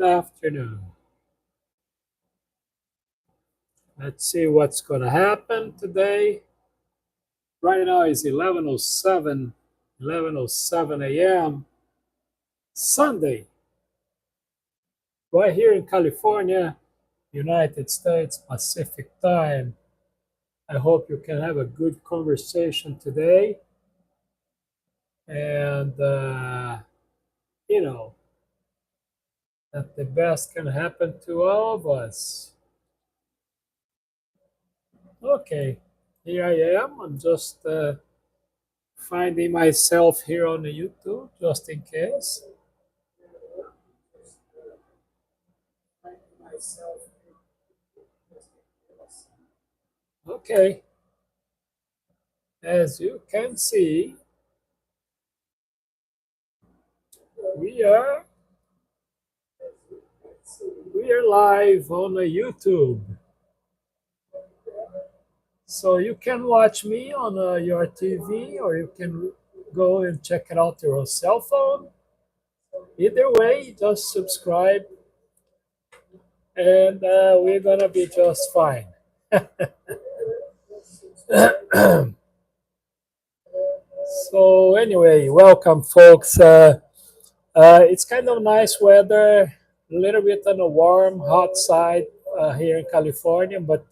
Good afternoon. Let's see what's going to happen today. Right now is 11:07 a.m. Sunday, right here in California, United States Pacific Time. I hope you can have a good conversation today. And, you know, that the best can happen to all of us. Okay, here I am. I'm just finding myself here on the YouTube just in case. Okay, as you can see, we are we are live on the YouTube. So you can watch me on your TV, or you can go and check it out your cell phone. Either way, just subscribe, and we're gonna be just fine. So anyway, welcome, folks. It's kind of nice weather, a little bit on the warm, hot side here in California, but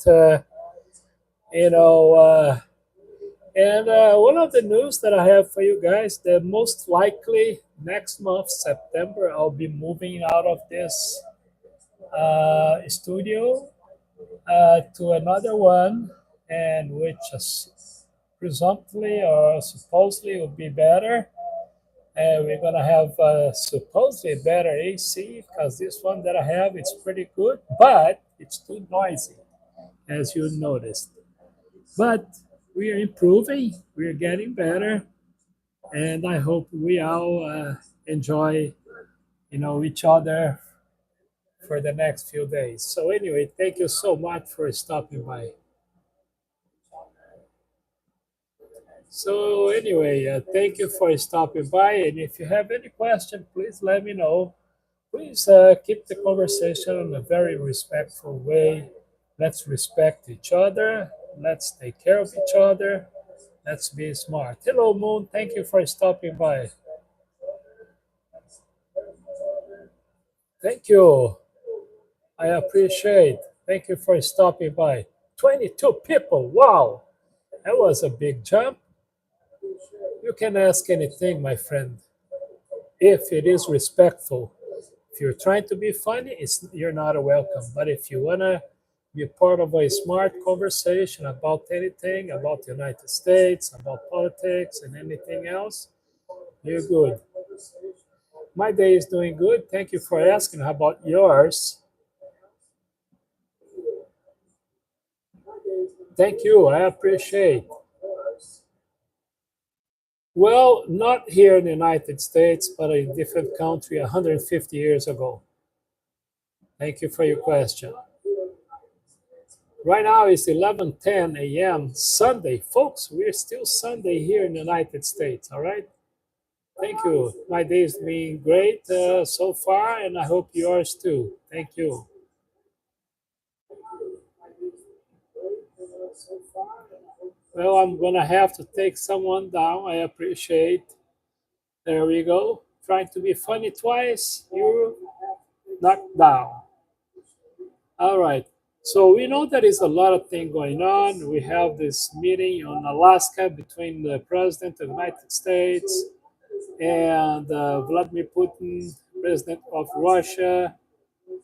you know, and one of the news that I have for you guys, that most likely next month, September, I'll be moving out of this studio to another one, and which is presumptively or supposedly will be better. And we're gonna have supposedly better AC because this one that I have it's pretty good, but it's too noisy, as you noticed. But we are improving, we are getting better, and I hope we all enjoy, each other for the next few days. So anyway, thank you so much for stopping by. So anyway, thank you for stopping by, and if you have any question, please let me know. Please keep the conversation in a very respectful way. Let's respect each other. Let's take care of each other. Let's be smart. Hello, Moon. Thank you for stopping by. Thank you. I appreciate. Thank you for stopping by. 22 people. Wow. That was a big jump. You can ask anything, my friend, if it is respectful. If you're trying to be funny, you're not welcome. But if you want to be part of a smart conversation about anything, about the United States, about politics, and anything else, you're good. My day is doing good. Thank you for asking. How about yours? Thank you. I appreciate. Well, not here in the United States, but in a different country 150 years ago. Thank you for your question. Right now it's 11:10 a.m. Sunday. Folks, we're still Sunday here in the United States, all right? Thank you. My day is being great so far, and I hope yours too. Thank you. Well, I'm gonna have to take someone down. I appreciate. There we go. Trying to be funny twice. You knocked down. All right. So we know there is a lot of things going on. We have this meeting on Alaska between the President of the United States and Vladimir Putin, President of Russia.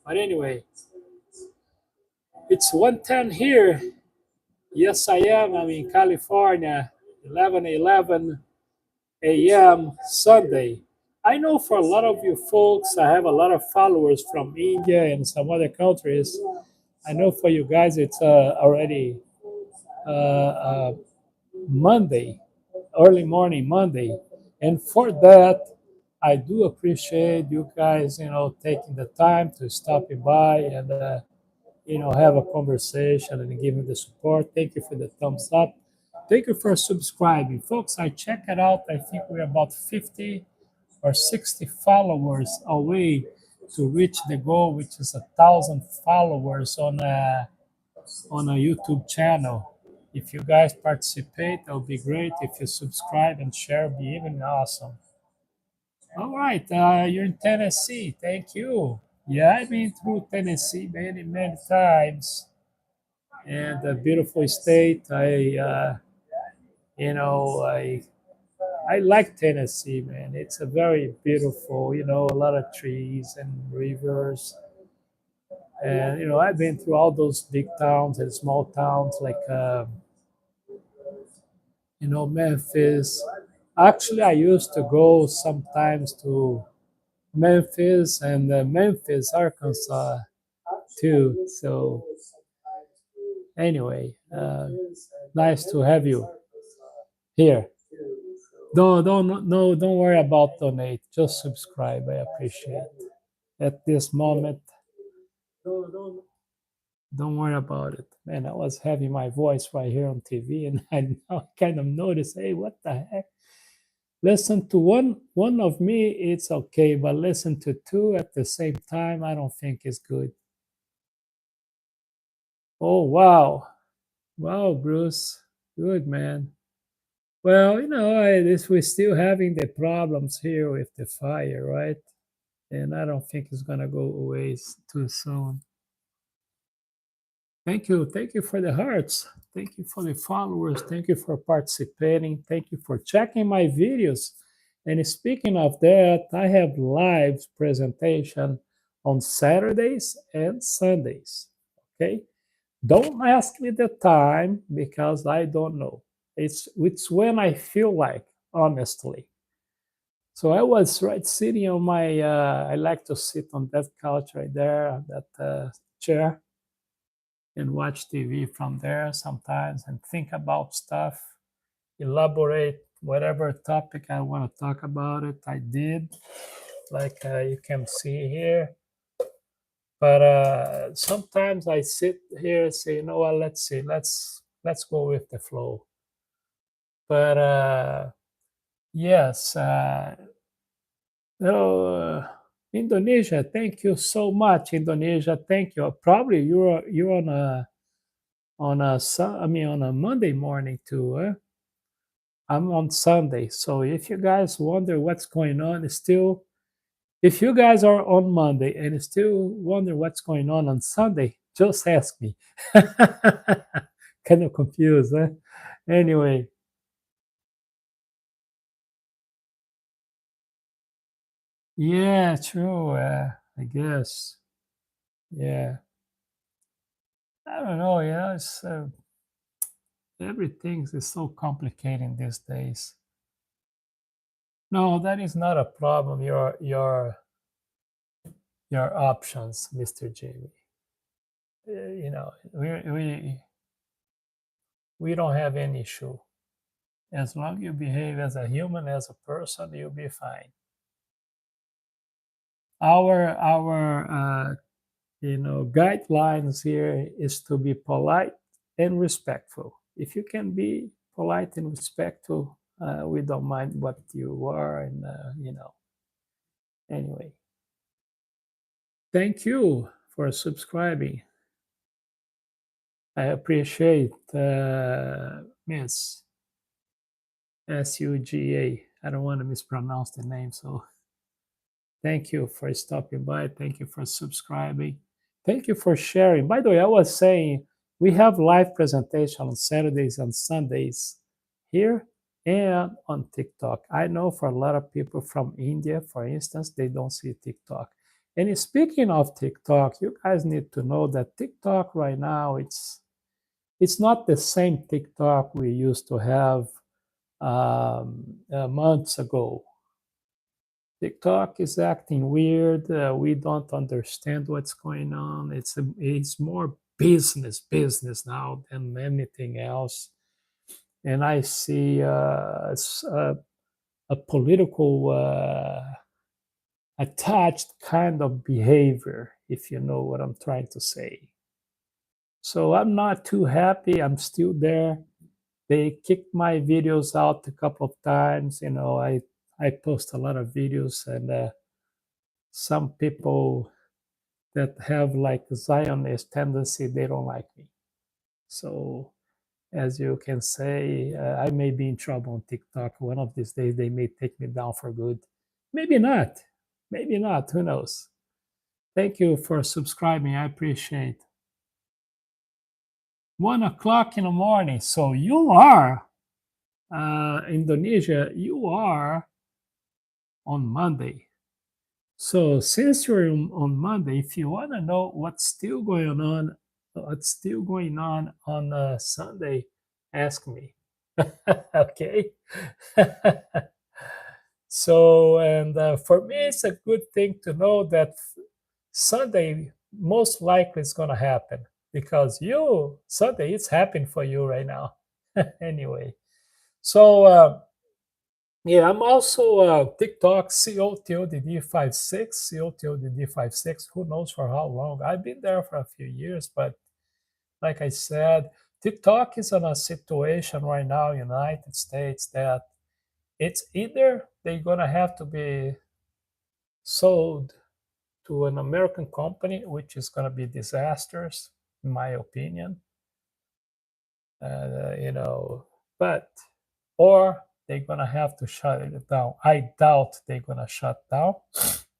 But anyway, it's 1:10 here. Yes, I am. I'm in California, 11:11 a.m. Sunday. I know for a lot of you folks, I have a lot of followers from India and some other countries. I know for you guys, it's already Monday, early morning Monday. And for that, I do appreciate you guys, taking the time to stopping by and, have a conversation and give me the support. Thank you for the thumbs up. Thank you for subscribing. Folks, I check it out. I think we're about 50 or 60 followers away to reach the goal, which is 1,000 followers on a YouTube channel. If you guys participate, that would be great. If you subscribe and share, it'd be even awesome. All right, you're in Tennessee. Thank you. Yeah, I've been through Tennessee many, many times, and a beautiful state. You know, I like Tennessee, man. It's a very beautiful, a lot of trees and rivers. And, I've been through all those big towns and small towns like, Memphis. Actually, I used to go sometimes to Memphis and Memphis, Arkansas, too. So, anyway, nice to have you here. Don't no, don't worry about donate. Just subscribe. I appreciate. At this moment, don't worry about it. Man, I was having my voice right here on TV, and I now kind of noticed, hey, what the heck? Listen to one of me, it's okay, but listen to two at the same time, I don't think is good. Oh wow, wow, Bruce, good man. Well, this we're still having the problems here with the fire, right? And I don't think it's gonna go away too soon. Thank you for the hearts. Thank you for the followers. Thank you for participating. Thank you for checking my videos. And speaking of that, I have live presentation on Saturdays and Sundays. Okay, don't ask me the time because I don't know. It's when I feel like, honestly. So I was right sitting on my. I like to sit on that couch right there, that chair, and watch TV from there sometimes and think about stuff, elaborate whatever topic I want to talk about it. I did, like you can see here. But sometimes I sit here and say, what, let's see, let's go with the flow. But yes, Indonesia, thank you so much, Indonesia. Thank you. Probably you're on a Monday morning too. I'm on Sunday. So if you guys wonder what's going on, if you guys are on Monday and still wonder what's going on Sunday, just ask me. Kind of confused, huh? Anyway, yeah, true. I guess. Yeah. I don't know. Everything is so complicated these days. No, that is not a problem. Your options, Mr. Jamie. We don't have any issue. As long you behave as a human, as a person, you'll be fine. Our guidelines here is to be polite and respectful. If you can be polite and respectful, we don't mind what you are, and Anyway, thank you for subscribing. I appreciate Miss SUGA. I don't want to mispronounce the name, so thank you for stopping by. Thank you for subscribing. Thank you for sharing. By the way, I was saying we have live presentation on Saturdays and Sundays here and on TikTok. I know for a lot of people from India, for instance, they don't see TikTok. And speaking of TikTok, you guys need to know that TikTok right now, it's not the same TikTok we used to have months ago. TikTok is acting weird. We don't understand what's going on. It's more business now than anything else. And I see a political attached kind of behavior, if you know what I'm trying to say. So I'm not too happy. I'm still there. They kicked my videos out a couple of times. I post a lot of videos, and some people that have like Zionist tendency, they don't like me. So as you can say, I may be in trouble on TikTok. One of these days, they may take me down for good. Maybe not. Maybe not. Who knows? Thank you for subscribing. I appreciate. 1 o'clock in the morning. So you are Indonesia. You are on Monday. So since you're on Monday, if you want to know what's still going on Sunday, ask me. Okay. So, and for me, it's a good thing to know that Sunday most likely is going to happen because Sunday, it's happening for you right now. Anyway, so yeah, I'm also TikTok COTodd56. Who knows for how long? I've been there for a few years, but like I said, TikTok is in a situation right now, United States, that it's either they're gonna have to be sold to an American company, which is gonna be disastrous, in my opinion. You know, but or they're gonna have to shut it down. I doubt they're gonna shut down.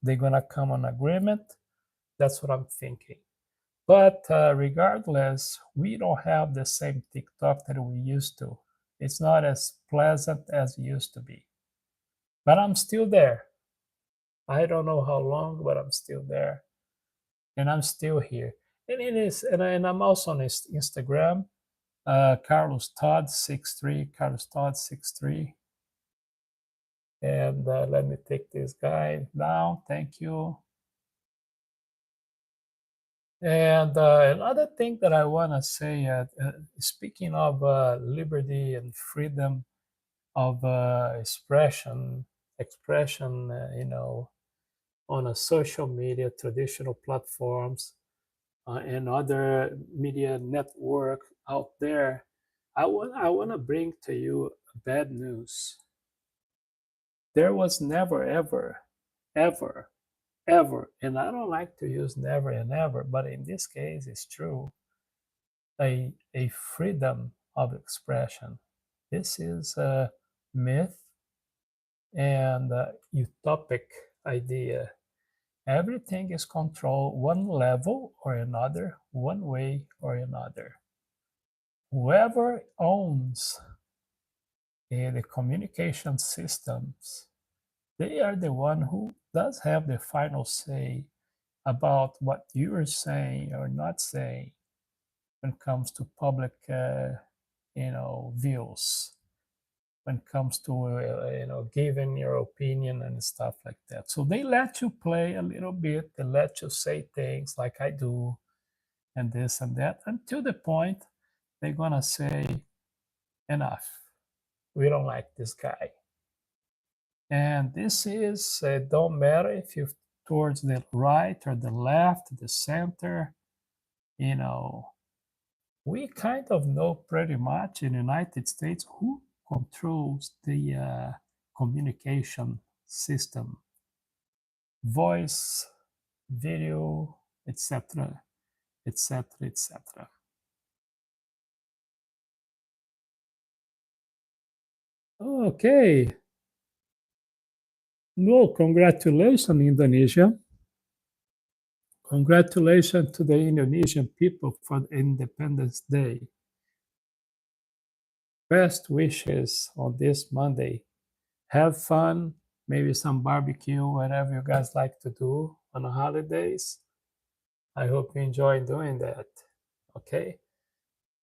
They're gonna come on agreement. That's what I'm thinking. But regardless, we don't have the same TikTok that we used to. It's not as pleasant as it used to be. But I'm still there. I don't know how long, but I'm still there, and I'm still here. And it is, and I'm also on Instagram, Carlos Todd 63, Carlos Todd 63. And let me take this guy down. Thank you. And another thing that I want to say, speaking of liberty and freedom of expression, on a social media, traditional platforms, and other media network out there, I want to bring to you bad news. There was never, ever, ever, ever, and I don't like to use never and ever, but in this case, it's true, a freedom of expression. This is a myth and a utopic idea. Everything is controlled one level or another, one way or another. Whoever owns the communication systems, they are the one who does have the final say about what you are saying or not saying when it comes to public, views, when it comes to, giving your opinion and stuff like that. So they let you play a little bit, they let you say things like I do and this and that until the point they're going to say, enough. We don't like this guy. And this is, don't matter if you're towards the right or the left, the center, you know, we kind of know pretty much in the United States who controls the communication system, voice, video, etc., etc., etc. Okay. No, congratulations, Indonesia. Congratulations to the Indonesian people for the Independence Day. Best wishes on this Monday. Have fun, maybe some barbecue, whatever you guys like to do on the holidays. I hope you enjoy doing that. Okay.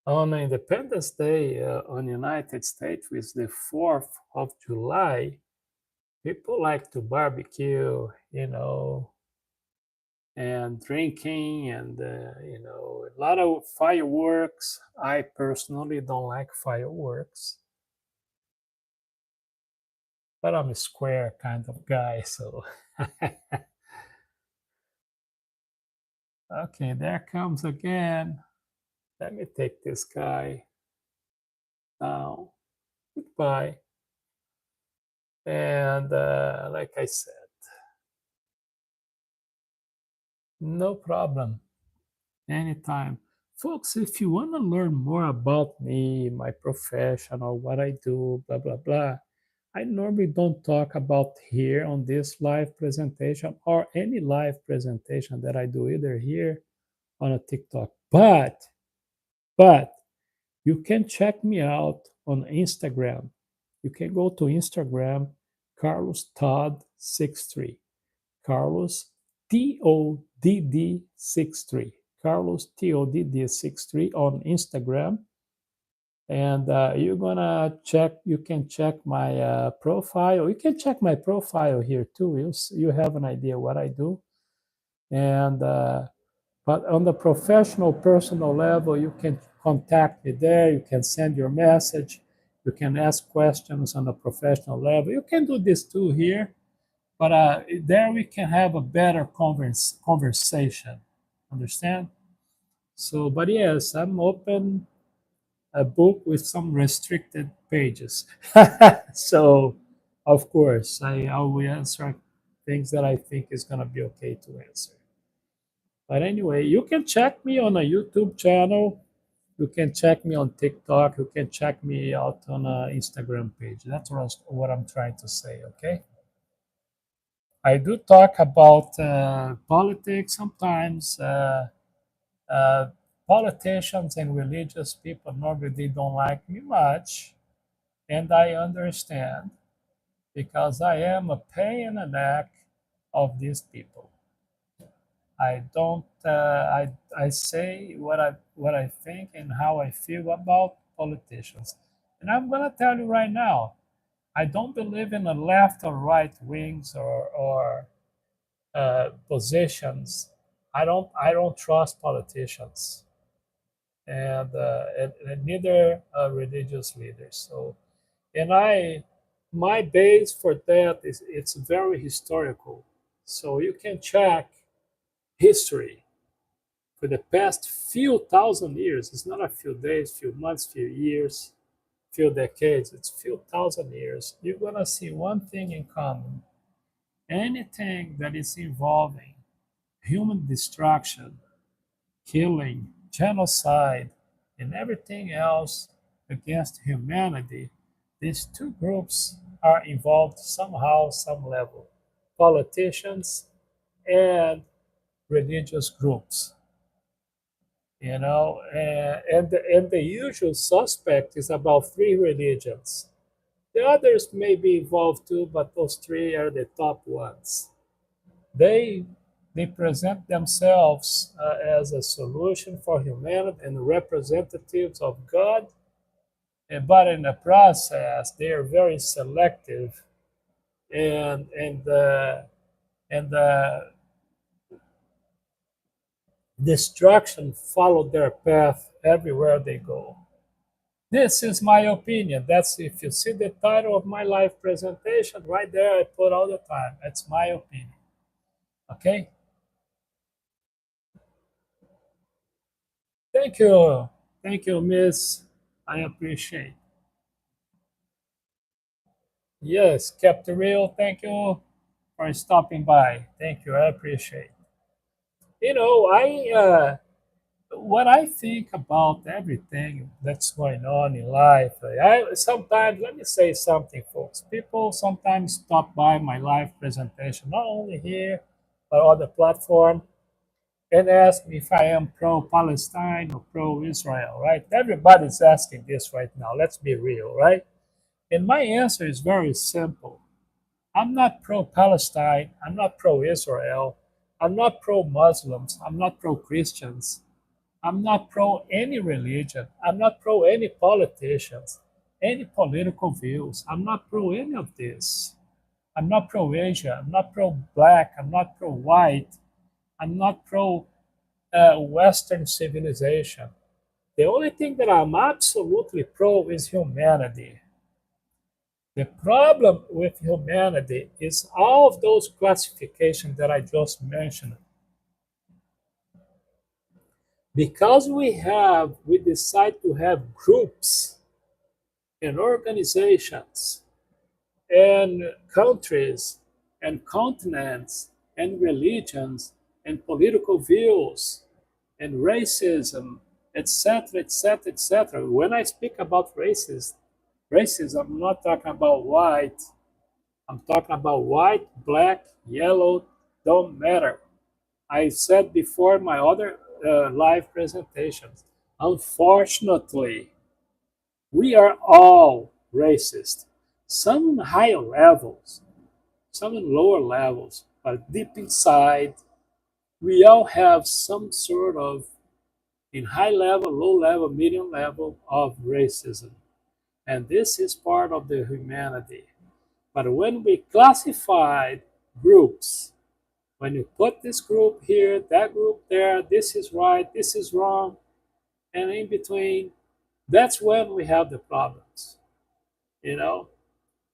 On Independence Day on United States, which is the 4th of July, people like to barbecue, and drinking and, a lot of fireworks. I personally don't like fireworks, but I'm a square kind of guy, so. Okay, there comes again. Let me take this guy down. Goodbye. And like I said, No problem. Anytime. Folks, if you want to learn more about me, my profession, or what I do, blah, blah, blah, I normally don't talk about here on this live presentation or any live presentation that I do either here on a TikTok. But you can check me out on Instagram. You can go to Instagram, Carlos Todd 63. Carlos TODD 63. Carlos TODD 63 on Instagram. And you're gonna check, you can check my profile. You can check my profile here too. You have an idea what I do. And but on the professional, personal level, you can contact me there. You can send your message. You can ask questions on the professional level. You can do this too here, but there we can have a better conversation. Understand? So, but yes, I'm open a book with some restricted pages. So, of course, I will answer things that I think is gonna be okay to answer. But anyway, you can check me on a YouTube channel. You can check me on TikTok. You can check me out on an Instagram page. That's what I'm trying to say. Okay. I do talk about politics sometimes. Uh, Politicians and religious people normally they don't like me much, and I understand because I am a pain in the neck of these people. I don't. I say what I think and how I feel about politicians, and I'm gonna tell you right now. I don't believe in the left or right wings or positions. I don't trust politicians and neither religious leaders. So and my base for that is it's very historical. So you can check history for the past few thousand years. It's not a few days, few months, few years, few decades. It's few thousand years. You're gonna see one thing in common. Anything that is involving human destruction, killing, genocide, and everything else against humanity, these two groups are involved somehow, some level. Politicians and religious groups, and the usual suspect is about three religions. The others may be involved too, but those three are the top ones. They they present themselves as a solution for humanity and representatives of God, but in the process they are very selective and destruction follow their path everywhere they go. This is my opinion. That's if you see the title of my live presentation right there, I put all the time. That's my opinion. Okay. Thank you, Miss. I appreciate. Yes, kept it real. Thank you for stopping by. Thank you. I appreciate. I what I think about everything that's going on in life. I sometimes let me say something, folks. People sometimes stop by my live presentation, not only here but other platform, and ask me if I am pro-Palestine or pro-Israel. Right? Everybody's asking this right now. Let's be real, right? And my answer is very simple. I'm not pro Palestine. I'm not pro Israel. I'm not pro Muslims. I'm not pro Christians. I'm not pro any religion. I'm not pro any politicians, any political views. I'm not pro any of this. I'm not pro Asia. I'm not pro black. I'm not pro white. I'm not pro Western civilization. The only thing that I'm absolutely pro is humanity. The problem with humanity is all of those classifications that I just mentioned. Because we decide to have groups and organizations and countries and continents and religions, and political views and racism, etc., etc., etc. When I speak about racism, I'm not talking about white. I'm talking about white, black, yellow, don't matter. I said before in my other live presentations, unfortunately, we are all racist. Some in higher levels, some in lower levels, but deep inside, we all have some sort of, in high level, low level, medium level of racism. And this is part of the humanity. But when we classify groups, when you put this group here, that group there, this is right, this is wrong, and in between, that's when we have the problems. You know,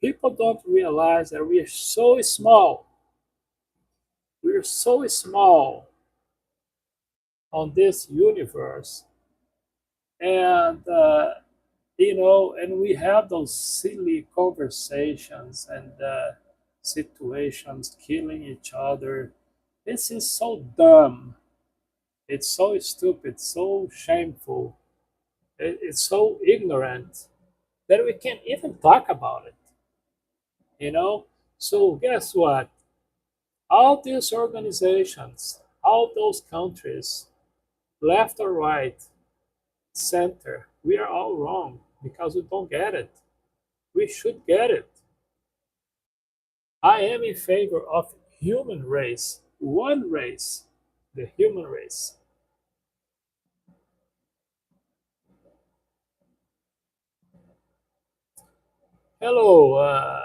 people don't realize that we are so small. We're so small on this universe, and and we have those silly conversations and situations, killing each other. This is so dumb. It's so stupid, so shameful. It's so ignorant that we can't even talk about it. You know. So guess what? All these organizations, all those countries, left or right, center, we are all wrong because we don't get it. We should get it. I am in favor of human race, one race, the human race. Hello.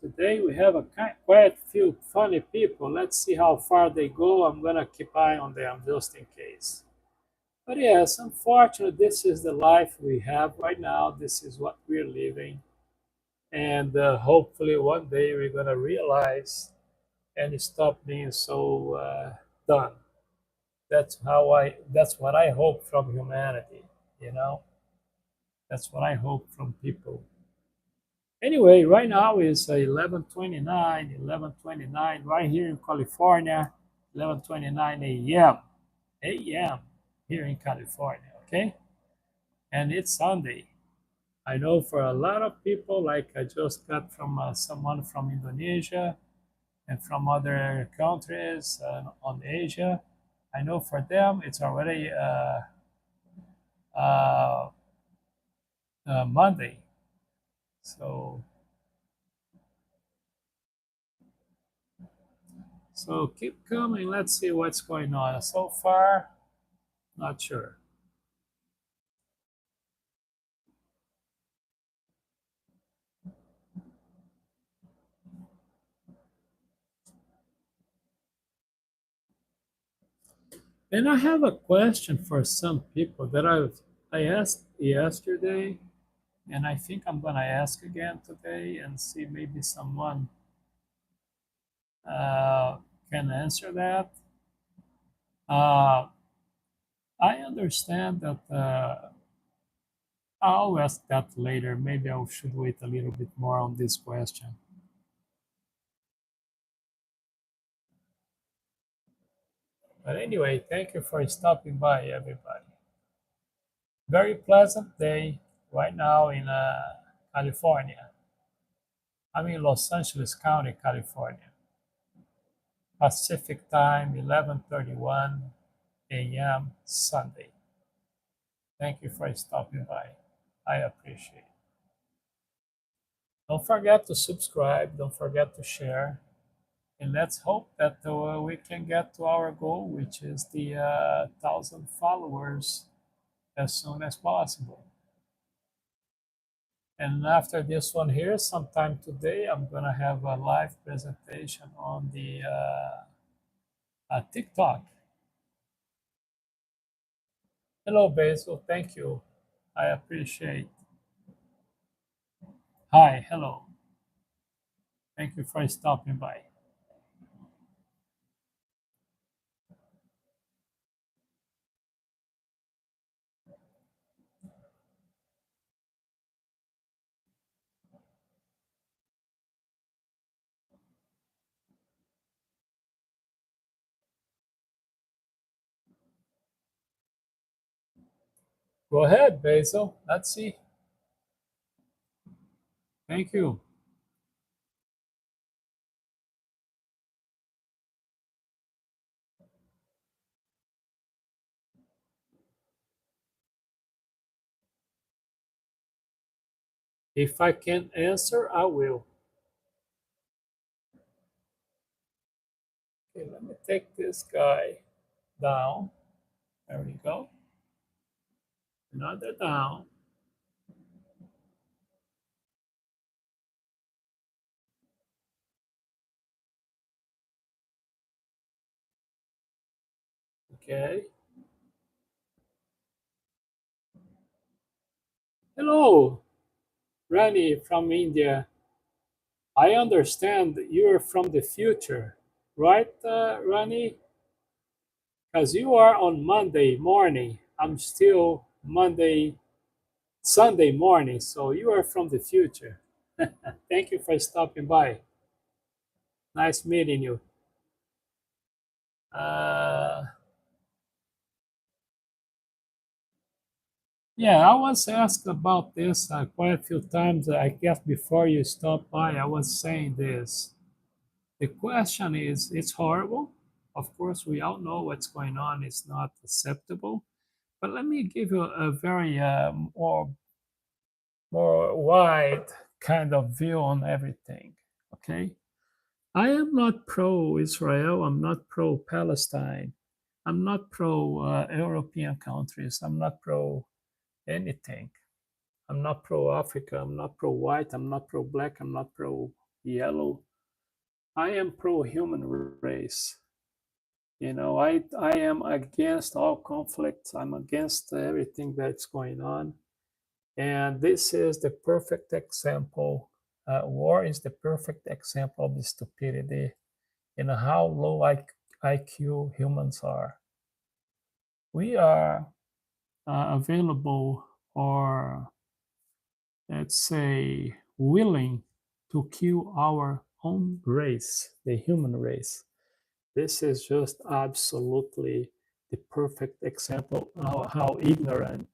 Today we have quite few funny people. Let's see how far they go. I'm gonna keep eye on them just in case. But yes, unfortunately, this is the life we have right now. This is what we're living, and hopefully one day we're gonna realize and stop being so done. That's how I. That's what I hope from humanity. You know, that's what I hope from people. Anyway, right now is 11:29, 11:29 right here in California, 11:29 a.m. a.m. here in California. Okay, and it's Sunday. I know for a lot of people, like I just got from someone from Indonesia and from other countries on Asia. I know for them it's already uh, Monday. So keep coming. Let's see what's going on. So far, not sure. And I have a question for some people that I asked yesterday, and I think I'm gonna ask again today and see maybe someone uh, can answer that. Uh, I understand that I'll ask that later. Maybe I should wait a little bit more on this question. But anyway, thank you for stopping by, everybody. Very pleasant day right now in California. I'm in Los Angeles County, California. Pacific time, 11:31 a.m. Sunday. Thank you for stopping by. I appreciate it. Don't forget to subscribe. Don't forget to share. And let's hope that we can get to our goal, which is the 1,000 followers as soon as possible. And after this one here, sometime today, I'm going to have a live presentation on the TikTok. Hello, Basil. Thank you. I appreciate. Hi, hello. Thank you for stopping by. Go ahead, Basil. Let's see. Thank you. If I can answer, I will. Okay, let me take this guy down. There we go. Another down. Okay. Hello, Rani from India. I understand you're from the future, right, Rani? Because you are on Monday morning. I'm still Sunday morning, so you are from the future. Thank you for stopping by. Nice meeting you. Uh, yeah, I was asked about this quite a few times. I guess before you stopped by, I was saying this. The question is, it's horrible. Of course, we all know what's going on. It's not acceptable. But let me give you a very more wide kind of view on everything. Okay, I am not pro Israel. I'm not pro Palestine. I'm not pro European countries. I'm not pro anything. I'm not pro Africa. I'm not pro white. I'm not pro black. I'm not pro yellow. I am pro human race. I am against all conflicts. I'm against everything that's going on. And this is the perfect example. War is the perfect example of the stupidity and how low IQ humans are. We are available or, let's say, willing to kill our own race, the human race. This is just absolutely the perfect example of how ignorant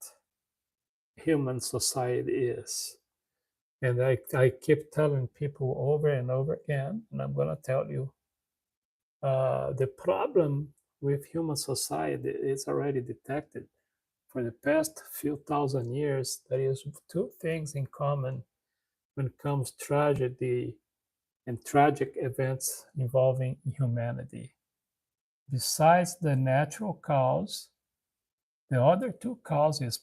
human society is. And I keep telling people over and over again, and I'm going to tell you the problem with human society is already detected. For the past few thousand years, there is two things in common when it comes to tragedy and tragic events involving humanity. Besides the natural cause, the other two causes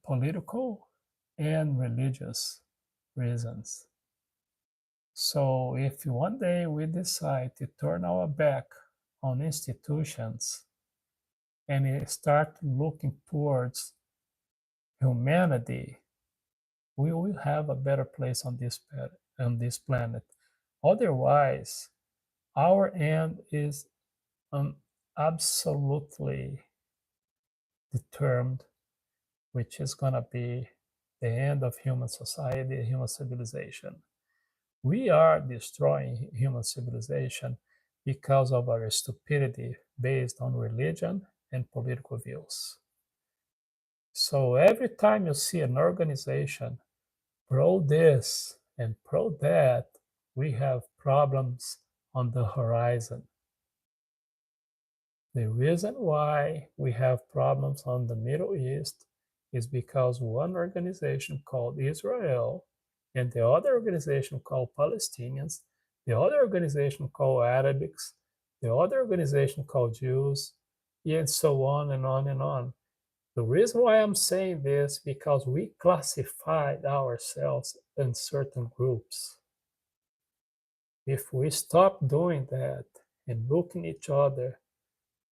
political and religious reasons. So if one day we decide to turn our back on institutions and start looking towards humanity, we will have a better place on this planet. Otherwise, our end is absolutely determined, which is going to be the end of human society, human civilization. We are destroying human civilization because of our stupidity based on religion and political views. So every time you see an organization pro this and pro that, we have problems on the horizon. The reason why we have problems on the Middle East is because one organization called Israel and the other organization called Palestinians, the other organization called Arabics, the other organization called Jews, and so on and on and on. The reason why I'm saying this because we classified ourselves in certain groups. If we stop doing that and looking at each other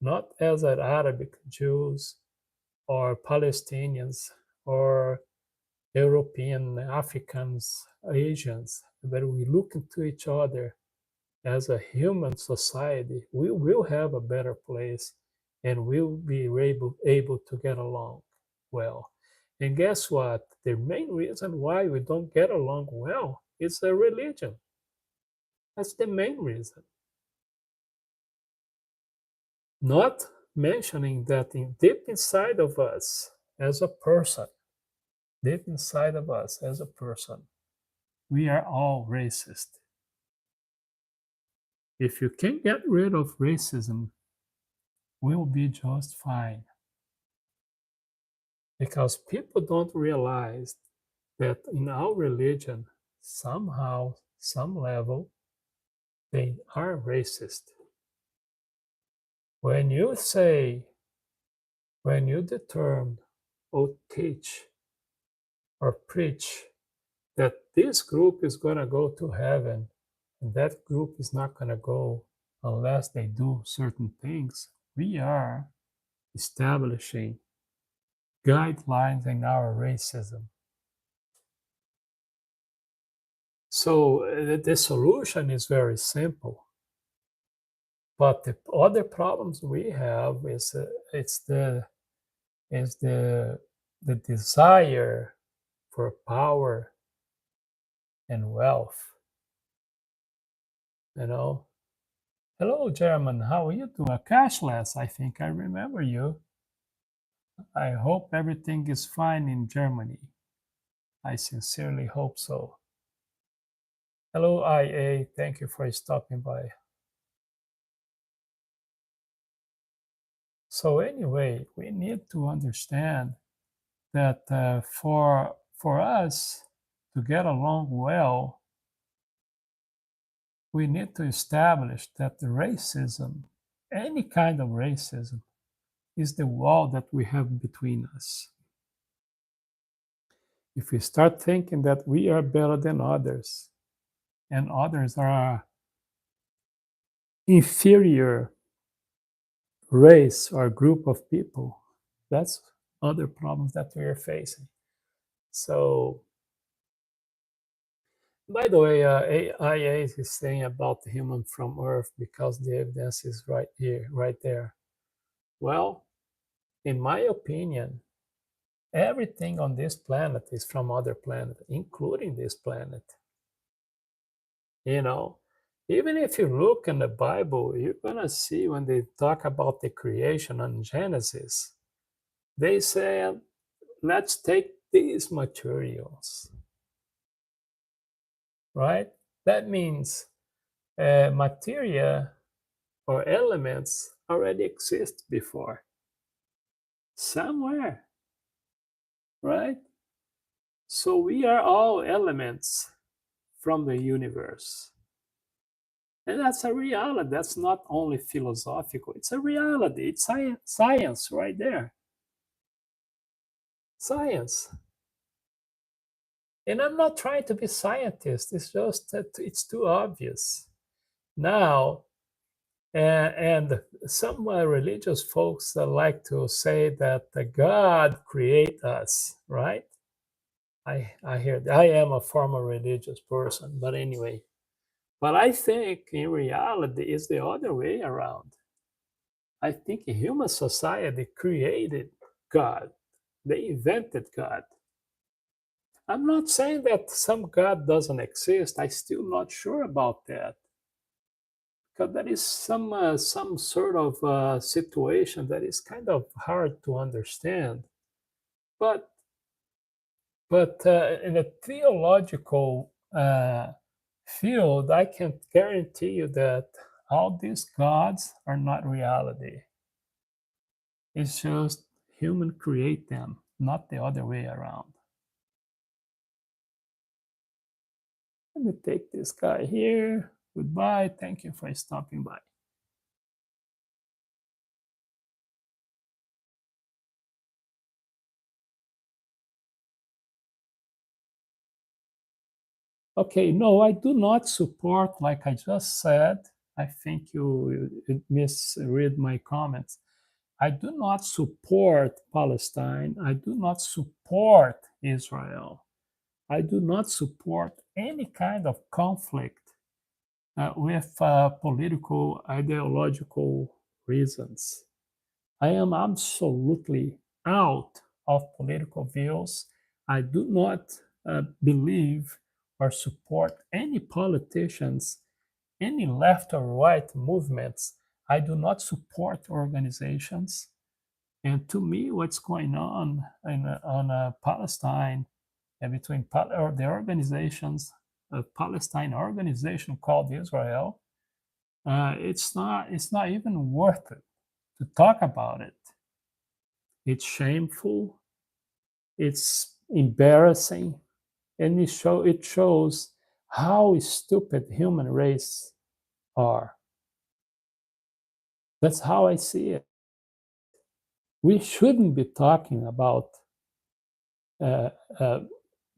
not as an Arabic Jews or Palestinians or European Africans, Asians, but we look into each other as a human society, we will have a better place and we'll be able to get along well. And guess what? The main reason why we don't get along well is the religion. That's the main reason. Not mentioning that deep inside of us, as a person, deep inside of us as a person, we are all racist. If you can get rid of racism, we'll be just fine. Because people don't realize that in our religion, somehow, some level, they are racist. When you say, when you determine or teach or preach that this group is going to go to heaven and that group is not going to go unless they do certain things, we are establishing guidelines in our racism. So the solution is very simple. But the other problems we have is the desire for power and wealth. You know. Hello, German. How are you doing? Cashless. I think I remember you. I hope everything is fine in Germany. I sincerely hope so. Hello, IA. Thank you for stopping by. So anyway, we need to understand that for us to get along well, we need to establish that the racism, any kind of racism, is the wall that we have between us. If we start thinking that we are better than others and others are inferior race or group of people, that's other problems that we are facing. So, by the way, AIA is saying about the human from Earth because the evidence is right here, right there. Well, in my opinion, everything on this planet is from other planet, including this planet. You know, even if you look in the Bible, you're gonna see when they talk about the creation in Genesis, they say, let's take these materials, right? That means materia or elements already exist before somewhere, right? So we are all elements from the universe. And that's a reality. That's not only philosophical, it's a reality. It's science right there. Science. And I'm not trying to be scientist. It's just that it's too obvious. Now, and some religious folks like to say that God create us, right? I hear that. I am a former religious person, but anyway. But I think in reality it's the other way around. I think human society created God. They invented God. I'm not saying that some God doesn't exist. I'm still not sure about that. Because there is some sort of situation that is kind of hard to understand. But in a theological field, I can guarantee you that all these gods are not reality. It's just human create them, not the other way around. Let me take this guy here. Goodbye. Thank you for stopping by. Okay, no, I do not support, like I just said. I think you misread my comments. I do not support Palestine. I do not support Israel. I do not support any kind of conflict with political, ideological reasons. I am absolutely out of political views. I do not believe or support any politicians, any left or right movements. I do not support organizations. And to me, what's going on on Palestine and between or the organizations, a Palestine organization called Israel, it's not even worth it to talk about it. It's shameful. It's embarrassing, and it shows how stupid human race are. That's how I see it. We shouldn't be talking about uh, uh,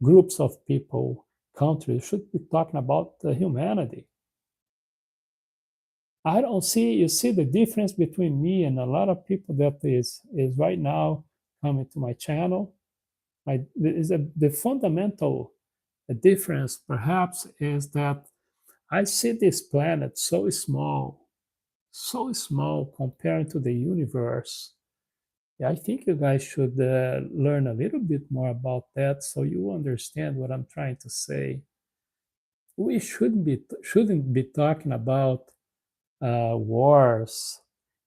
groups of people, countries. We should be talking about humanity. I don't see you see the difference between me and a lot of people that is right now coming to my channel. The fundamental difference perhaps is that I see this planet so small compared to the universe. Yeah, I think you guys should learn a little bit more about that so you understand what I'm trying to say. We shouldn't be talking about wars,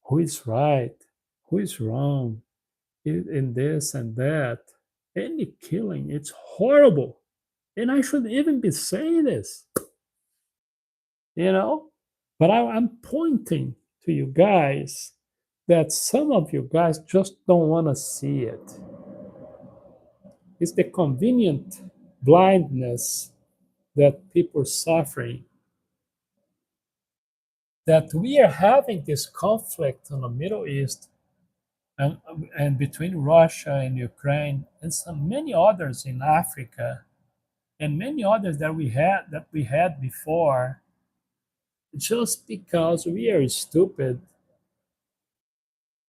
who is right, who is wrong, in this and that. Any killing, it's horrible. And I should even be saying this, you know? But I'm pointing to you guys that some of you guys just don't want to see it. It's the convenient blindness that people are suffering. That we are having this conflict in the Middle East and, and between Russia and Ukraine and some many others in Africa and many others that we had before just because we are stupid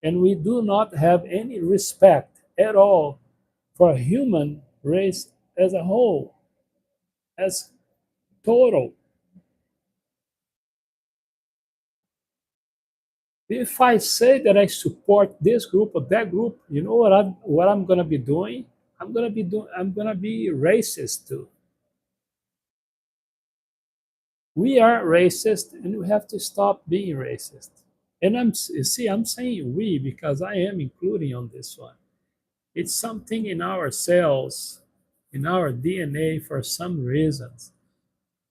and we do not have any respect at all for human race as a whole, as total. If I say that I support this group or that group, you know what I'm gonna be doing? I'm gonna be racist too. We are racist and we have to stop being racist. And I'm saying we because I am including on this one. It's something in our cells, in our DNA for some reasons.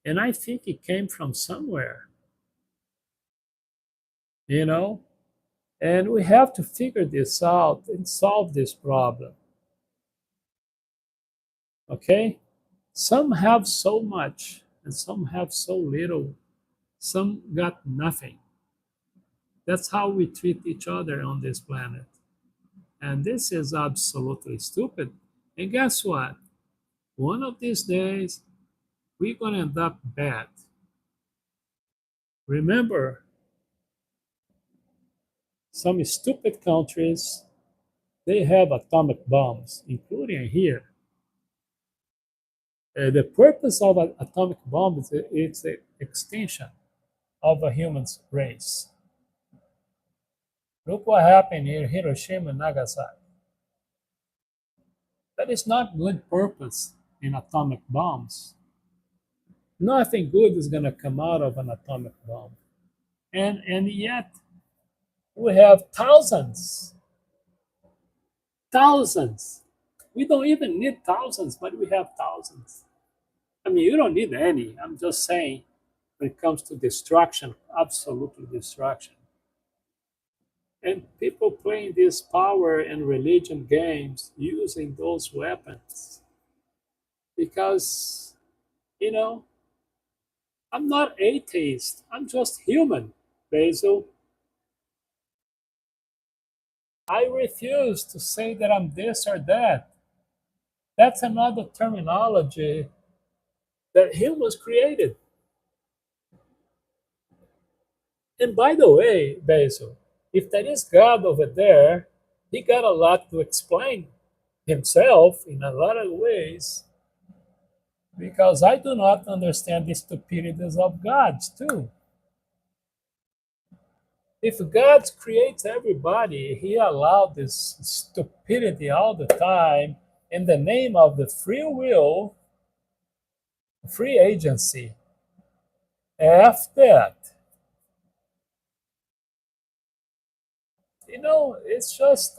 And I think it came from somewhere, you know? And we have to figure this out and solve this problem. Okay? Some have so much and some have so little. Some got nothing. That's how we treat each other on this planet. And this is absolutely stupid. And guess what? One of these days, we're going to end up bad. Remember, some stupid countries, they have atomic bombs, including here. The purpose of an atomic bomb is it's the extinction of a human race. Look what happened in Hiroshima and Nagasaki. That is not good purpose in atomic bombs. Nothing good is going to come out of an atomic bomb. And yet we have thousands. We don't even need thousands, but we have thousands. I mean, you don't need any. I'm just saying when it comes to destruction, absolutely destruction. And people playing these power and religion games using those weapons because, you know, I'm not atheist. I'm just human, Basil. I refuse to say that I'm this or that. That's another terminology that humans created. And by the way, Basil, if there is God over there, he got a lot to explain himself in a lot of ways because I do not understand the stupidities of gods too. If God creates everybody, he allowed this stupidity all the time in the name of the free will, free agency. F that. It's just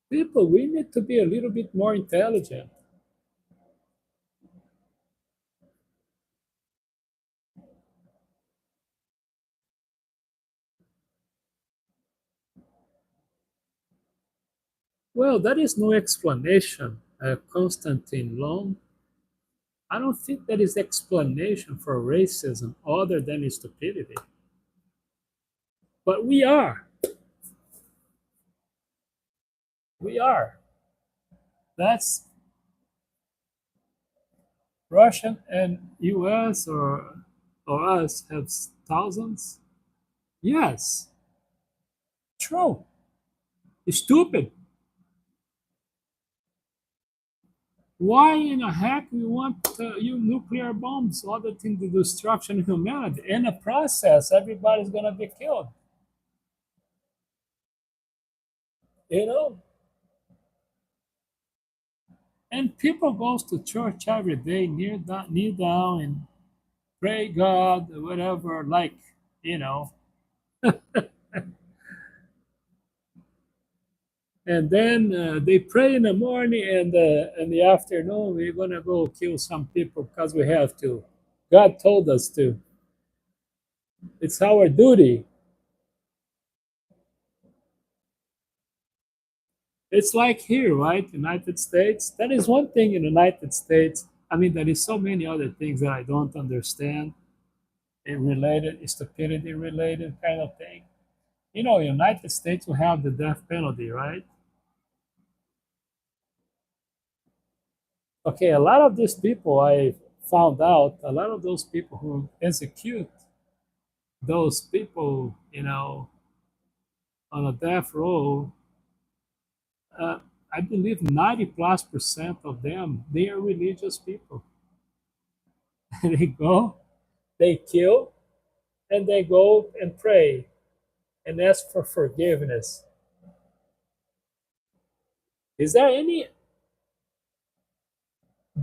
people. We need to be a little bit more intelligent. Well, there is no explanation, Constantine Long. I don't think there is explanation for racism other than stupidity. But we are. We are. That's Russian and US or us have thousands. Yes, true. Stupid. Why in the heck we want you nuclear bombs other than the destruction of humanity? In a process, everybody's gonna be killed. You know, and people goes to church every day, kneel down and pray God, whatever. Like you know, and then they pray in the morning and in the afternoon we're gonna go kill some people because we have to. God told us to. It's our duty. It's like here, right? United States. That is one thing in the United States. I mean, there is so many other things that I don't understand. It related, stupidity related kind of thing. United States will have the death penalty, right? Okay, a lot of these people I found out, a lot of those people who execute those people, on a death row, uh, I believe 90+% of them, they are religious people. They go, they kill, and they go and pray and ask for forgiveness. Is there any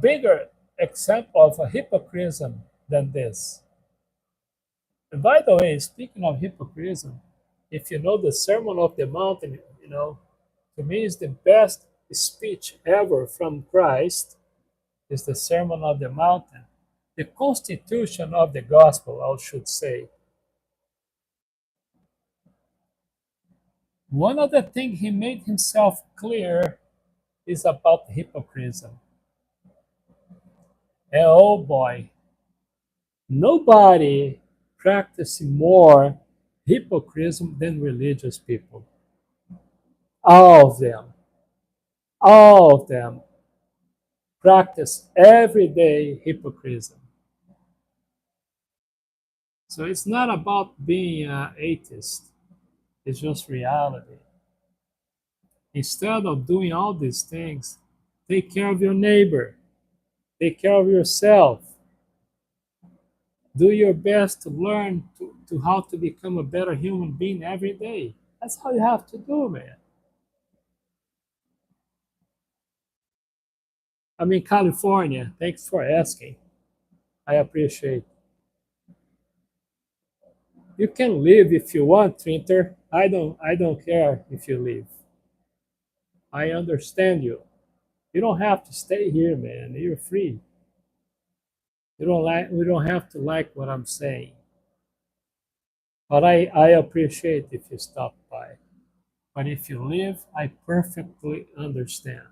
bigger example of a hypocrisy than this? And by the way, speaking of hypocrisy, if you know the Sermon of the Mountain, to me is the best speech ever from Christ is the Sermon of the Mountain. The constitution of the gospel, I should say. One of the things he made himself clear is about hypocrisy. And oh boy, nobody practicing more hypocrisy than religious people. All of them, all of them practice every day hypocrisy. So it's not about being an atheist, it's just reality. Instead of doing all these things, take care of your neighbor, take care of yourself, do your best to learn to how to become a better human being every day. That's how you have to do, man. I'm in California. Thanks for asking. I appreciate. You can leave if you want, Trinter. I don't care if you leave. I understand you. You don't have to stay here, man. You're free. We don't have to like what I'm saying. But I appreciate if you stop by. But if you leave, I perfectly understand.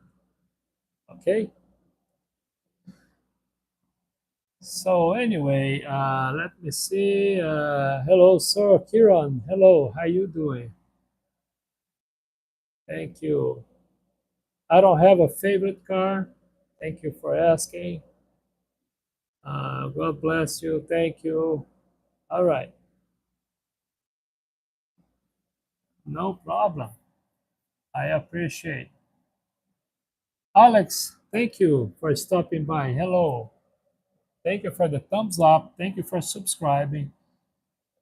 Okay? So anyway, let me see. Hello, Sir Kiran. Hello, how you doing? Thank you. I don't have a favorite car. Thank you for asking. God bless you. Thank you. All right. No problem. I appreciate. Alex, thank you for stopping by. Hello. Thank you for the thumbs up. Thank you for subscribing.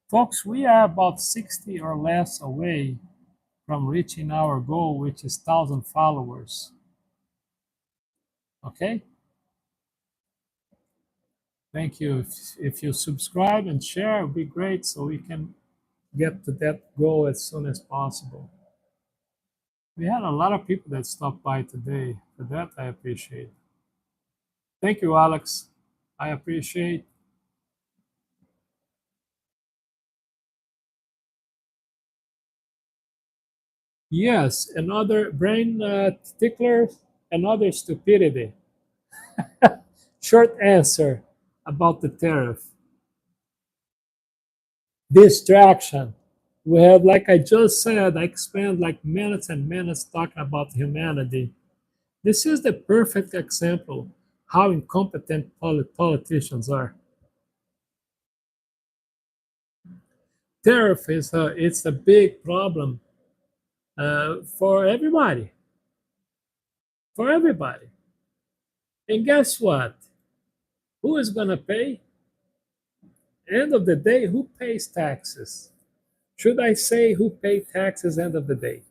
Folks, we are about 60 or less away from reaching our goal, which is 1,000 followers. Okay? Thank you. If you subscribe and share, it would be great so we can get to that goal as soon as possible. We had a lot of people that stopped by today. For that, I appreciate. Thank you, Alex. I appreciate. Yes, another brain tickler, another stupidity. Short answer about the tariff. Distraction. We have, like I just said, I spent like minutes and minutes talking about humanity. This is the perfect example how incompetent politicians are. Tariff is it's a big problem for everybody, for everybody. And guess what? Who is going to pay? End of the day, who pays taxes? Should I say who pays taxes end of the day?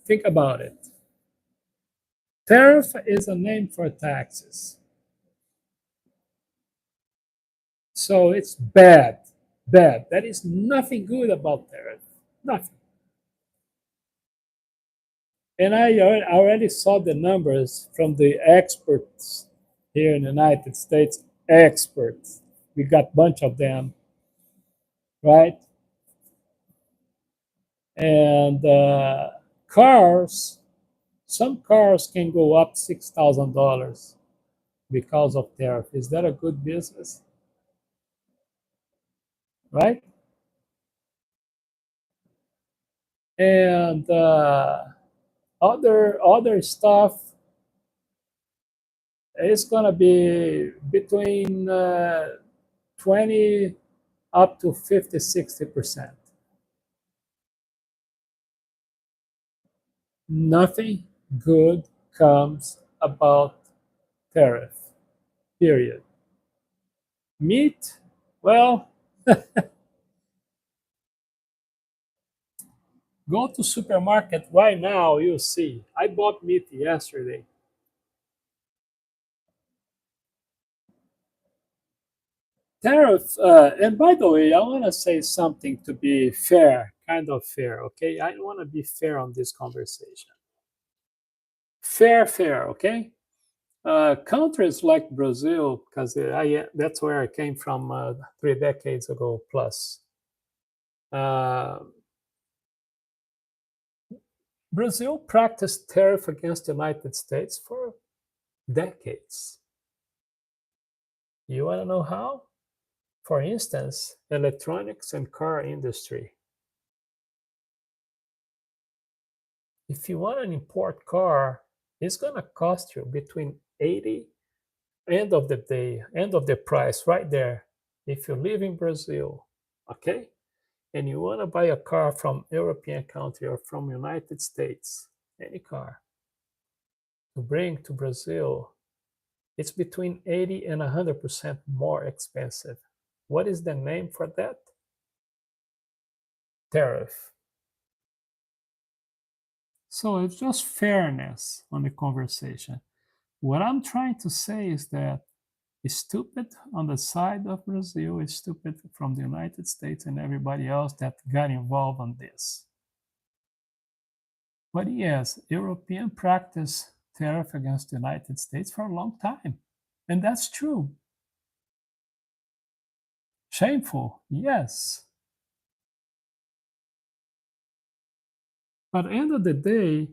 Think about it. Tariff is a name for taxes. So it's bad, bad. There is nothing good about tariff. Nothing. And I already saw the numbers from the experts here in the United States. Experts. We got a bunch of them, right? And cars, some cars can go up $6,000 because of tariff. Is that a good business? Right? And other stuff is gonna be between 20 up to 50, 60%. Nothing good comes about tariff. Period. Meat, well, go to supermarket right now, you'll see. I bought meat yesterday. Tariff, and by the way, I want to say something to be fair, kind of fair, okay? I want to be fair on this conversation. Fair, fair, okay? Countries like Brazil, because that's where I came from 3 decades ago plus. Uh, Brazil practiced tariff against the United States for decades. You want to know how? For instance, electronics and car industry. If you want an import car, it's gonna cost you between 80 end of the day, end of the price right there. If you live in Brazil, okay, and you want to buy a car from European country or from United States, any car, to bring to Brazil, it's between 80 and 100% more expensive. What is the name for that? Tariff. So it's just fairness on the conversation. What I'm trying to say is that it's stupid on the side of Brazil, it's stupid from the United States and everybody else that got involved on this. But yes, European practice tariff against the United States for a long time. And that's true. Shameful, yes. But at the end of the day,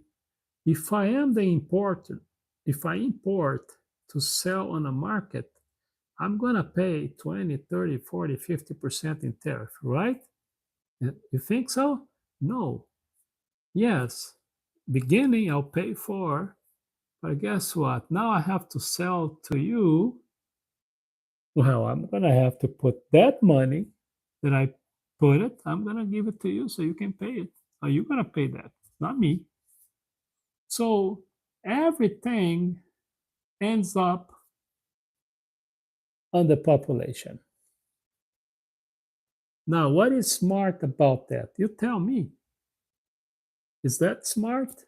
if I am the importer, if I import to sell on a market, I'm going to pay 20, 30, 40, 50% in tariff, right? You think so? No. Yes. Beginning, I'll pay for, but guess what? Now I have to sell to you. Well, I'm going to have to put that money that I put it, I'm going to give it to you so you can pay it. Are you going to pay that? Not me. So everything ends up on the population. Now, what is smart about that? You tell me. Is that smart?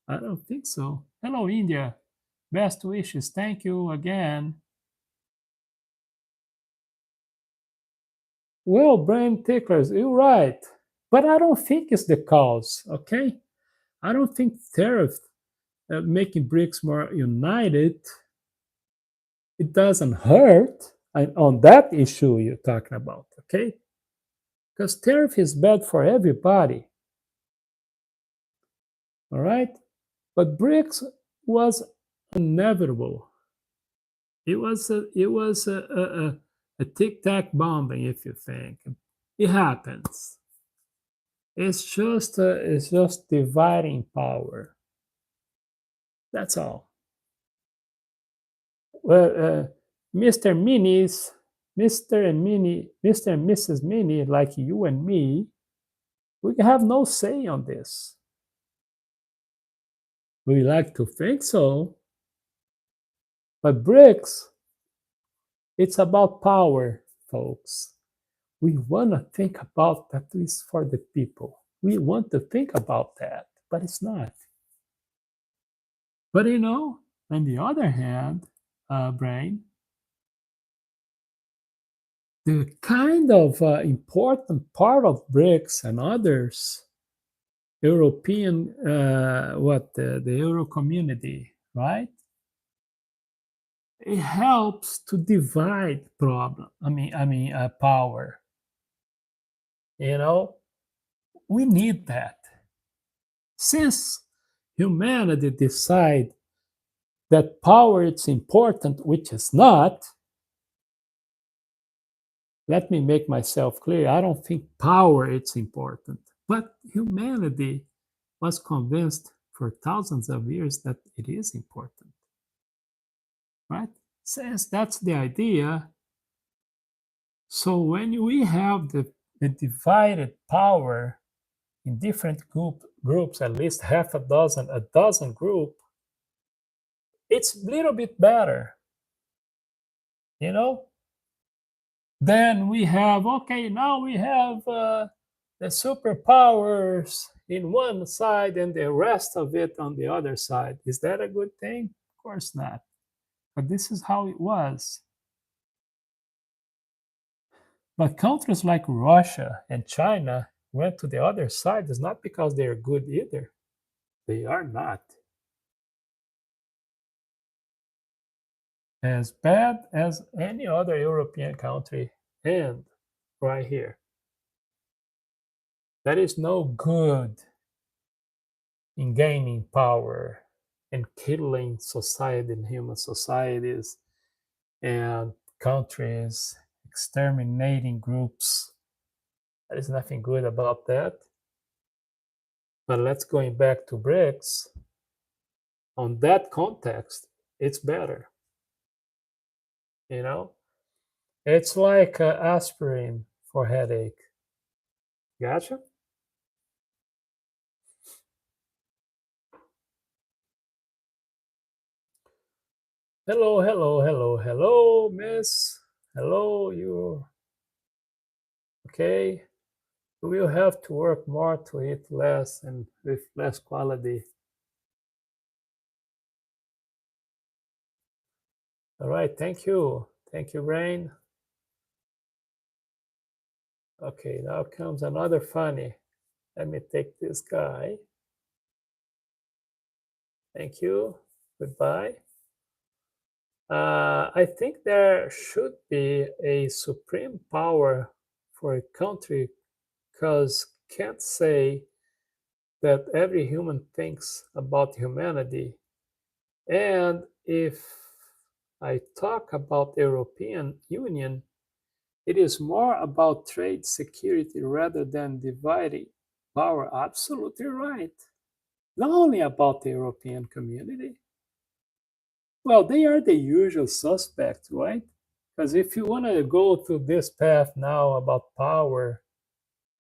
I don't think so. Hello, India. Best wishes. Thank you again. Well, brain ticklers, you're right. But I don't think it's the cause, okay? I don't think tariff making BRICS more united, it doesn't hurt on that issue you're talking about, okay? Because tariff is bad for everybody, all right? But BRICS was inevitable. It was a tic tac bombing, if you think. It happens. It's just dividing power. That's all. Well, Mr. Minis, Mr. and Mini, Mr. and Mrs. Mini, like you and me, we have no say on this. We like to think so, but BRICS, it's about power, folks. We want to think about at least for the people. We want to think about that, but it's not. But on the other hand, Brain, the kind of important part of BRICS and others, European, the Euro community, right? It helps to divide power. You know, we need that. Since humanity decide that power is important, which is not, let me make myself clear. I don't think power is important, but humanity was convinced for thousands of years that it is important, right? Since that's the idea, so when we have the divided power in different groups, at least half a dozen group, it's a little bit better, you know? Then we have, okay, now we have the superpowers in one side and the rest of it on the other side. Is that a good thing? Of course not. But this is how it was. But countries like Russia and China went to the other side. It's not because they're good either. They are not. As bad as any other European country, and right here. There is no good in gaining power and killing society and human societies and countries, exterminating groups. There is nothing good about that. But let's going back to BRICS. On that context, it's better. You know, it's like aspirin for headache. Gotcha. Hello, hello, hello, hello, miss. Hello, you. Okay. We'll have to work more to eat less and with less quality. All right, thank you. Thank you, Brain. Okay, now comes another funny. Let me take this guy. Thank you. Goodbye. I think there should be a supreme power for a country because can't say that every human thinks about humanity. And if I talk about the European Union, it is more about trade security rather than dividing power. Absolutely right. Not only about the European community. Well, they are the usual suspects, right? Because if you want to go through this path now about power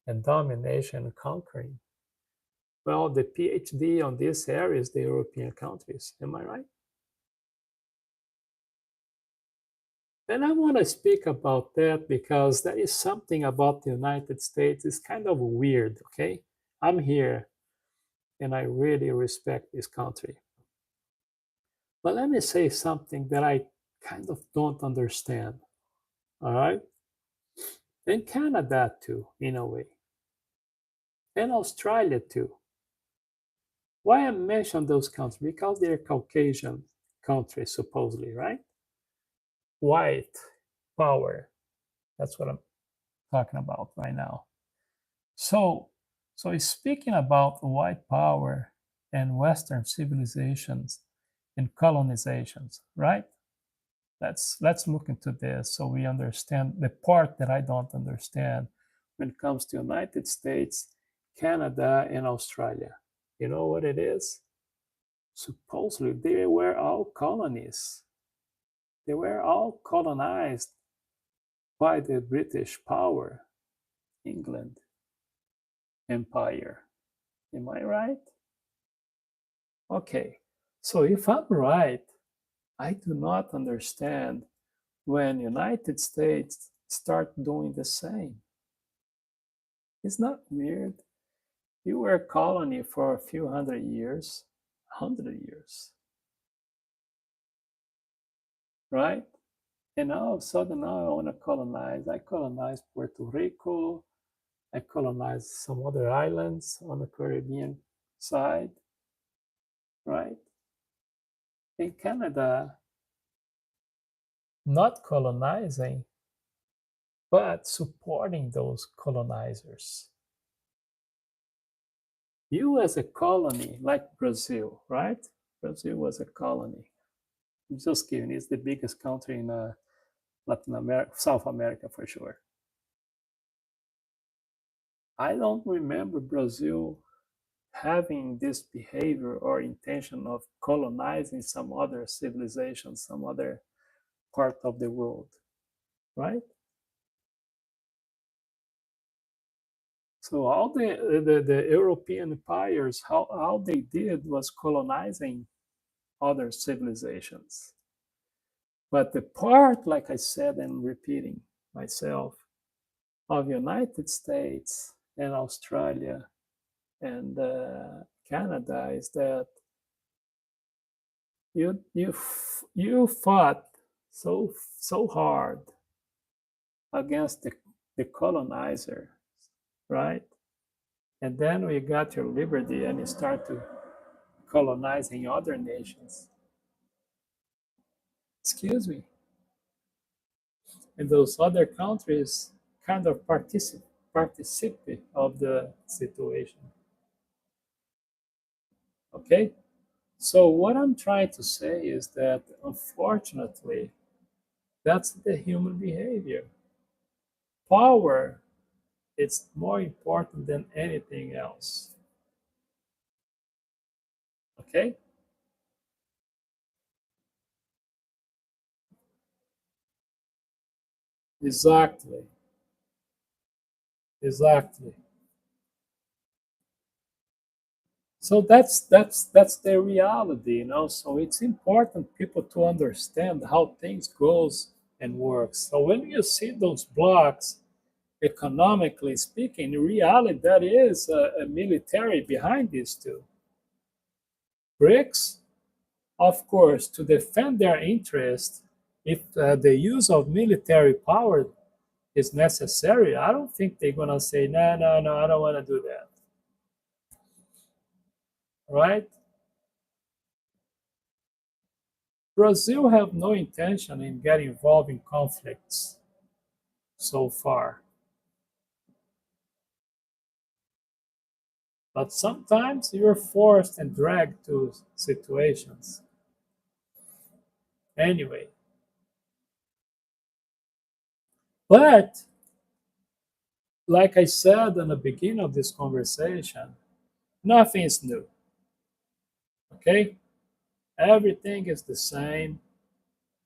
and domination and conquering, well, the PhD on this area is the European countries. Am I right? And I want to speak about that because there is something about the United States. It's kind of weird, okay? I'm here and I really respect this country. But let me say something that I kind of don't understand, all right? and Canada too, in a way, and Australia too. Why I mention those countries? Because they're Caucasian countries, supposedly, right? White power. That's what I'm talking about right now. So, so speaking about white power and Western civilizations and colonizations, right? Let's look into this so we understand the part that I don't understand when it comes to United States, Canada, and Australia. You know what it is? Supposedly they were all colonies. They were all colonized by the British power, England Empire. Am I right? Okay. So if I'm right, I do not understand when United States start doing the same. It's not weird. You were a colony for a few hundred years, right? And all of a sudden now I want to colonize. I colonized Puerto Rico. I colonized some other islands on the Caribbean side, right? In Canada, not colonizing, but supporting those colonizers. You as a colony, like Brazil, right? Brazil was a colony. I'm just kidding. It's the biggest country in Latin America, South America for sure. I don't remember Brazil having this behavior or intention of colonizing some other civilization, some other part of the world, right? So all the European empires, how they did was colonizing other civilizations. But the part, like I said, and repeating myself, of United States and Australia and Canada is that you fought so hard against the colonizer, right? And then we got your liberty and you start to colonizing other nations. Excuse me. And those other countries kind of participate of the situation. Okay? So what I'm trying to say is that unfortunately, that's the human behavior. Power is more important than anything else. Okay? Exactly. Exactly. So that's the reality, you know. So it's important people to understand how things goes and works. So when you see those blocks, economically speaking, in reality, that is a military behind these two. BRICS, of course, to defend their interest, if the use of military power is necessary, I don't think they're gonna say, no, no, no, I don't want to do that, right? Brazil have no intention in getting involved in conflicts so far, but sometimes you're forced and dragged to situations. Anyway, but like I said in the beginning of this conversation, nothing is new. Okay? Everything is the same.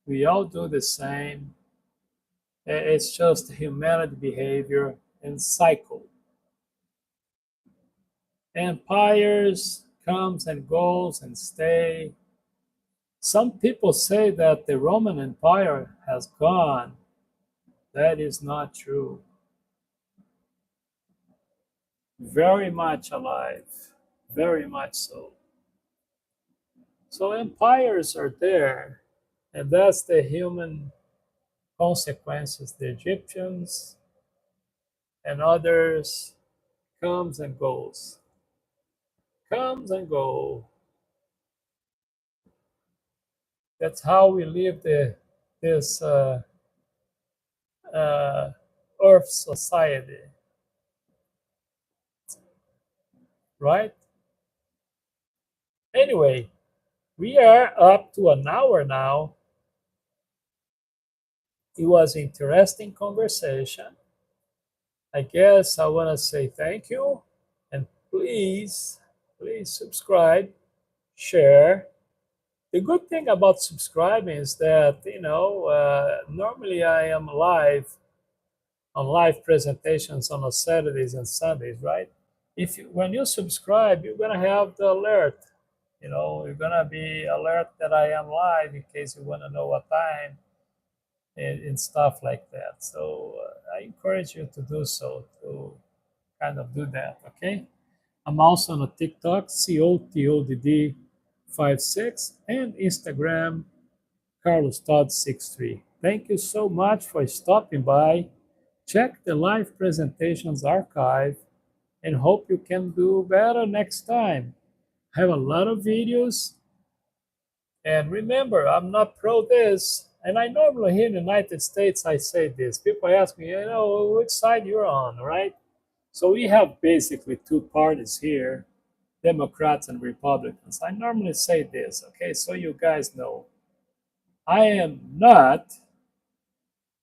We all do the same. It's just humanity behavior and cycle. Empires comes and goes and stay. Some people say that the Roman Empire has gone. That is not true. Very much alive. Very much so. So empires are there, and that's the human consequences. The Egyptians, and others comes and goes, comes and go. That's how we live this uh, Earth society, right? Anyway, we are up to an hour now. It was an interesting conversation. I guess I want to say thank you, and please subscribe, share. The good thing about subscribing is that normally I am live on live presentations on Saturdays and Sundays, right? If you, when you subscribe, you're gonna have the alert. You're gonna be alert that I am live in case you want to know what time and stuff like that. So I encourage you to do so, to kind of do that. Okay. I'm also on a TikTok, COTodd 56, and Instagram, CarlosTodd 63. Thank you so much for stopping by. Check the live presentations archive and hope you can do better next time. I have a lot of videos. And remember, I'm not pro this. And I normally here in the United States, I say this. People ask me, which side you're on, right? So we have basically two parties here, Democrats and Republicans. I normally say this, okay, so you guys know. I am not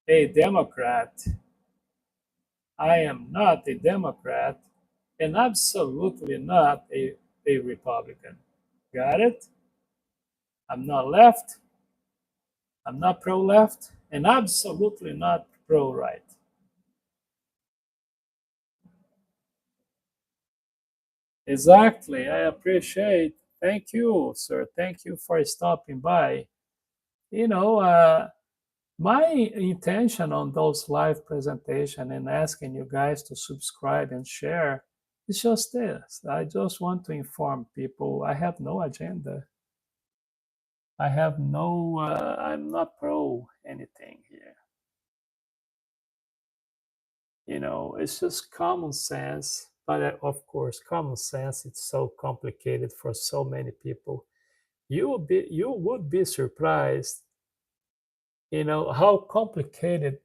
a Democrat. I am not a Democrat and absolutely not a Republican. Got it? I'm not left. I'm not pro left and absolutely not pro right. Exactly. I appreciate. Thank you, sir. Thank you for stopping by. You know, my intention on those live presentation and asking you guys to subscribe and share is just this. I just want to inform people. I have no agenda. I have no. I'm not pro anything here. It's just common sense. But of course, common sense. It's so complicated for so many people. You would be surprised. How complicated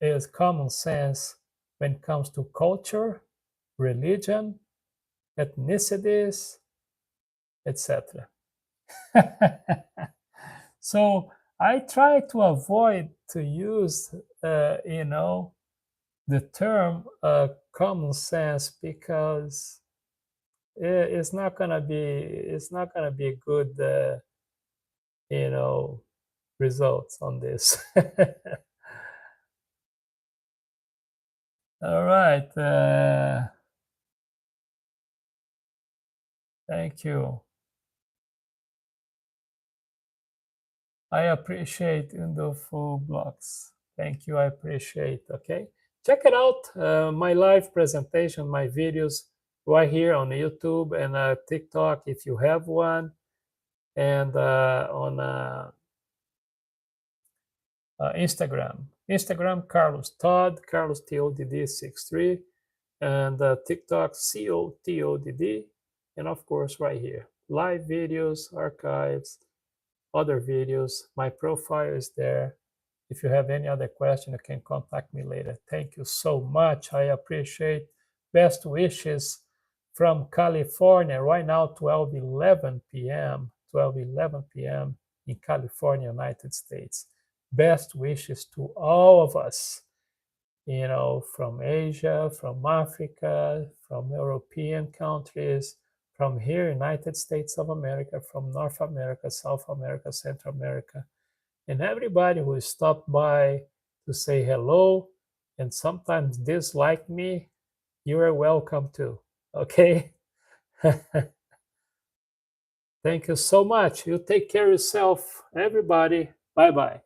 is common sense when it comes to culture, religion, ethnicities, etc. So I try to avoid to use, the term common sense because it's not gonna be good, you know, results on this. All right. Thank you. I appreciate Indoful blocks. Thank you. I appreciate. Okay. Check it out. My live presentation, my videos right here on YouTube and TikTok if you have one, and on Instagram. Instagram, Carlos Todd, Carlos TODD 63, and TikTok, COTODD, and of course, right here. Live videos, archives, other videos. My profile is there. If you have any other question, you can contact me later. Thank you so much. I appreciate. Best wishes from California. Right now, 12:11 p.m. 12:11 p.m. in California, United States. Best wishes to all of us, from Asia, from Africa, from European countries, from here, United States of America, from North America, South America, Central America, and everybody who stopped by to say hello and sometimes dislike me, you are welcome too. Okay? Thank you so much. You take care of yourself, everybody. Bye bye.